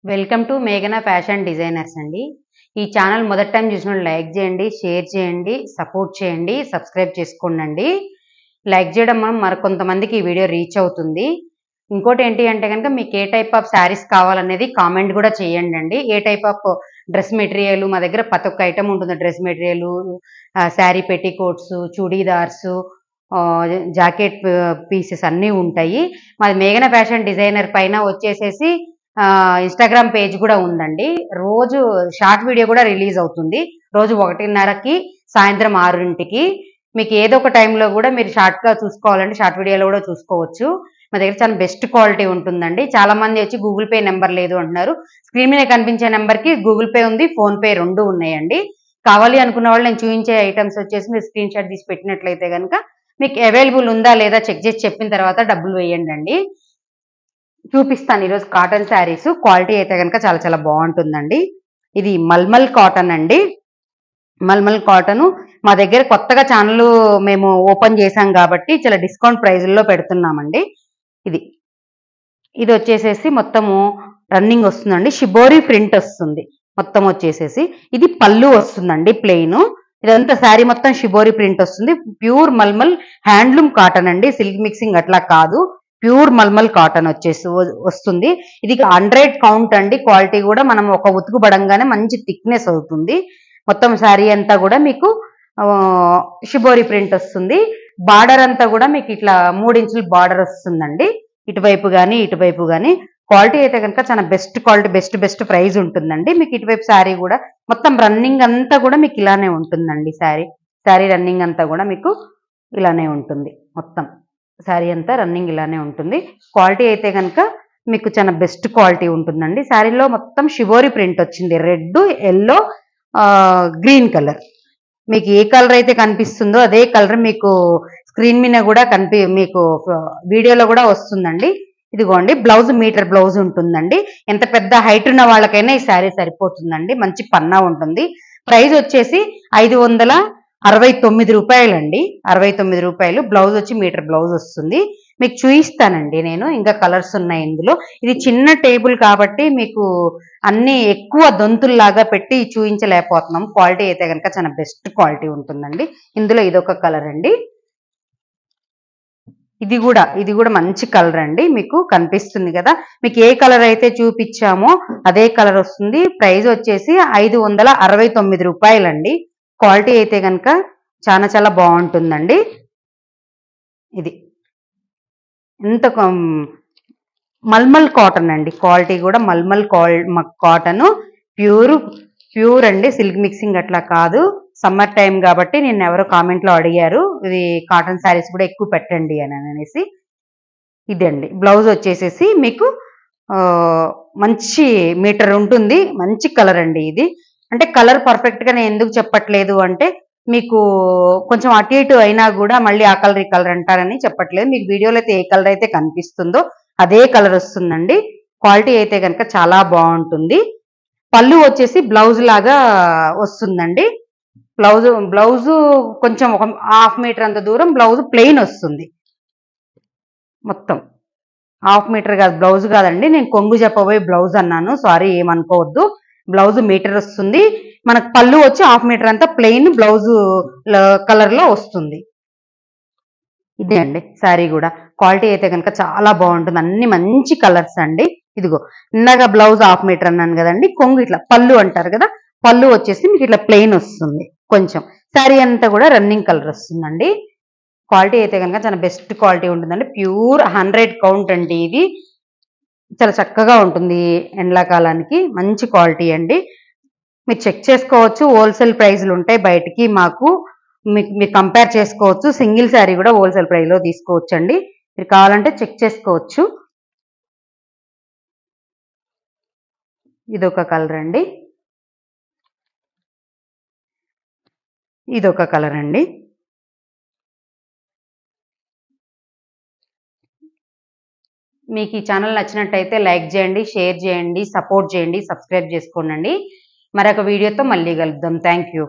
Welcome to మేఘనా fashion designers అండి. ఈ ఛానల్ మొదటి టైం చూసినోళ్ళు లైక్ చేయండి, షేర్ చేయండి, సపోర్ట్ చేయండి, సబ్స్క్రైబ్ చేసుకోండి. లైక్ చేయడం మరికొంతమందికి ఈ వీడియో రీచ్ అవుతుంది. ఇంకోటి ఏంటి అంటే కనుక మీకు ఏ టైప్ ఆఫ్ శారీస్ కావాలనేది కామెంట్ కూడా చేయండి అండి. ఏ టైప్ ఆఫ్ డ్రెస్ మెటీరియల్ మా దగ్గర ప్రతి ఒక్క ఐటమ్ ఉంటుంది. Dress material, sari petticoats, churidars, jacket pieces అన్నీ ఉంటాయి. మాది మేఘనా ఫ్యాషన్ డిజైనర్ పైన వచ్చేసేసి ఇన్స్టాగ్రామ్ పేజ్ కూడా ఉందండి. రోజు షార్ట్ వీడియో కూడా రిలీజ్ అవుతుంది. రోజు 1:30కి, సాయంత్రం 6కి. మీకు ఏదో ఒక టైంలో కూడా మీరు షార్ట్గా చూసుకోవాలంటే షార్ట్ వీడియోలో కూడా చూసుకోవచ్చు. మా దగ్గర చాలా బెస్ట్ క్వాలిటీ ఉంటుందండి. చాలా మంది వచ్చి గూగుల్ పే నెంబర్ లేదు అంటున్నారు. స్క్రీన్ మీద కనిపించే నెంబర్కి గూగుల్ పే ఉంది, ఫోన్ పే రెండు ఉన్నాయండి. కావాలి అనుకున్న వాళ్ళు నేను చూపించే ఐటమ్స్ వచ్చేసి మీరు స్క్రీన్ షాట్ తీసి పెట్టినట్లయితే కనుక మీకు అవైలబుల్ ఉందా లేదా చెక్ చేసి చెప్పిన తర్వాత డబ్బులు వేయండి అండి. చూపిస్తాను ఈరోజు కాటన్ శారీస్. క్వాలిటీ అయితే కనుక చాలా చాలా బాగుంటుందండి. ఇది మల్మల్ కాటన్ అండి. మల్మల్ కాటన్ మా దగ్గర కొత్తగా ఛానల్ మేము ఓపెన్ చేశాం కాబట్టి చాలా డిస్కౌంట్ ప్రైజుల్లో పెడుతున్నామండి. ఇది ఇది వచ్చేసేసి మొత్తము రన్నింగ్ వస్తుందండి. షిబోరి ప్రింట్ వస్తుంది మొత్తం వచ్చేసేసి. ఇది పళ్ళు వస్తుందండి ప్లెయిన్. ఇదంతా శారీ మొత్తం షిబోరి ప్రింట్ వస్తుంది. ప్యూర్ మల్మల్ హ్యాండ్లూమ్ కాటన్ అండి. సిల్క్ మిక్సింగ్ అట్లా కాదు, ప్యూర్ మల్మల్ కాటన్ వచ్చేసి వస్తుంది. ఇది 100 కౌంట్ అండి. క్వాలిటీ కూడా మనం ఒక ఉతుకు పడంగానే మంచి థిక్నెస్ అవుతుంది. మొత్తం శారీ అంతా కూడా మీకు షిబోరి ప్రింట్ వస్తుంది. బార్డర్ అంతా కూడా మీకు ఇట్లా 3 ఇంచుల బార్డర్ వస్తుందండి. ఇటువైపు కానీ ఇటువైపు కానీ. క్వాలిటీ అయితే కనుక చాలా బెస్ట్ క్వాలిటీ, బెస్ట్ ప్రైస్ ఉంటుందండి. మీకు ఇటువైపు శారీ కూడా మొత్తం రన్నింగ్ అంతా కూడా మీకు ఇలానే ఉంటుందండి. శారీ రన్నింగ్ అంతా కూడా మీకు ఇలానే ఉంటుంది. మొత్తం శారీ అంతా రన్నింగ్ ఇలానే ఉంటుంది. క్వాలిటీ అయితే కనుక మీకు చాలా బెస్ట్ క్వాలిటీ ఉంటుందండి. శారీలో మొత్తం షిబోరి ప్రింట్ వచ్చింది. Red, yellow, green colour. మీకు ఏ కలర్ అయితే కనిపిస్తుందో అదే కలర్ మీకు స్క్రీన్ మీద కూడా మీకు వీడియోలో కూడా వస్తుందండి. ఇదిగోండి, బ్లౌజ్ మీటర్ బ్లౌజ్ ఉంటుందండి. ఎంత పెద్ద హైట్ ఉన్న వాళ్ళకైనా ఈ శారీ సరిపోతుందండి. మంచి పన్నా ఉంటుంది. ప్రైస్ వచ్చేసి 569 రూపాయలండి. 69 రూపాయలు. బ్లౌజ్ వచ్చి మీటర్ బ్లౌజ్ వస్తుంది. మీకు చూయిస్తానండి నేను, ఇంకా కలర్స్ ఉన్నాయి ఇందులో. ఇది చిన్న టేబుల్ కాబట్టి మీకు అన్ని ఎక్కువ దొంతుల్లాగా పెట్టి చూపించలేకపోతున్నాం. క్వాలిటీ అయితే కనుక చాలా బెస్ట్ క్వాలిటీ ఉంటుందండి. ఇందులో ఇదొక కలర్ అండి. ఇది కూడా మంచి కలర్ అండి. మీకు కనిపిస్తుంది కదా. మీకు ఏ కలర్ అయితే చూపించామో అదే కలర్ వస్తుంది. ప్రైస్ వచ్చేసి 569 రూపాయలండి. క్వాలిటీ అయితే కనుక చాలా చాలా బాగుంటుందండి. ఇది ఎంత మల్మల్ కాటన్ అండి. క్వాలిటీ కూడా మల్మల్ కాటన్, ప్యూర్ అండి. సిల్క్ మిక్సింగ్ అట్లా కాదు. సమ్మర్ టైం కాబట్టి నేను ఎవరో కామెంట్లో అడిగారు ఇది కాటన్ శారీస్ కూడా ఎక్కువ పెట్టండి అని అనేసి. ఇదండి బ్లౌజ్ వచ్చేసేసి మీకు మంచి మీటర్ ఉంటుంది. మంచి కలర్ అండి ఇది. అంటే కలర్ పర్ఫెక్ట్గా నేను ఎందుకు చెప్పట్లేదు అంటే మీకు కొంచెం అటు ఇటు అయినా కూడా మళ్ళీ ఆ కలర్ ఈ కలర్ అంటారని చెప్పట్లేదు. మీకు వీడియోలో అయితే ఏ కలర్ అయితే కనిపిస్తుందో అదే కలర్ వస్తుందండి. క్వాలిటీ అయితే కనుక చాలా బాగుంటుంది. పళ్ళు వచ్చేసి బ్లౌజ్ లాగా వస్తుందండి. బ్లౌజు కొంచెం ఒక 1/2 మీటర్ అంత దూరం బ్లౌజ్ ప్లెయిన్ వస్తుంది. మొత్తం 1/2 మీటర్ కాదు, బ్లౌజ్ కాదండి. నేను కొంగు చెప్పబోయి బ్లౌజ్ అన్నాను, సారీ ఏమనుకోవద్దు. బ్లౌజ్ మీటర్ వస్తుంది. మనకు పళ్ళు వచ్చి 1/2 మీటర్ అంతా ప్లెయిన్ బ్లౌజ్ కలర్ లో వస్తుంది. ఇదే అండి శారీ కూడా. క్వాలిటీ అయితే కనుక చాలా బాగుంటుంది. అన్ని మంచి కలర్స్ అండి. ఇదిగో ఇందాక బ్లౌజ్ 1/2 మీటర్ అన్నాను కదండి. కొంగు ఇట్లా పళ్ళు అంటారు కదా, పళ్ళు వచ్చేసి మీకు ఇట్లా ప్లెయిన్ వస్తుంది. కొంచెం శారీ అంతా కూడా రన్నింగ్ కలర్ వస్తుందండి. క్వాలిటీ అయితే కనుక చాలా బెస్ట్ క్వాలిటీ ఉంటుందండి. ప్యూర్ 100 కౌంట్ అండి. ఇది చాలా చక్కగా ఉంటుంది ఎండాకాలానికి. మంచి క్వాలిటీ అండి. మీరు చెక్ చేసుకోవచ్చు. హోల్సేల్ ప్రైస్లు ఉంటాయి బయటికి. మీరు కంపేర్ చేసుకోవచ్చు. సింగిల్ శారీ కూడా హోల్సేల్ ప్రైస్లో తీసుకోవచ్చు అండి. మీరు కావాలంటే చెక్ చేసుకోవచ్చు. ఇదొక కలర్ అండి. ఇదొక కలర్ అండి. మీకు ఈ ఛానల్ నచ్చినట్టయితే లైక్ చేయండి, షేర్ చేయండి, సపోర్ట్ చేయండి, సబ్స్క్రైబ్ చేసుకోండి. మరొక వీడియోతో మళ్ళీ కలుద్దాం. Thank you.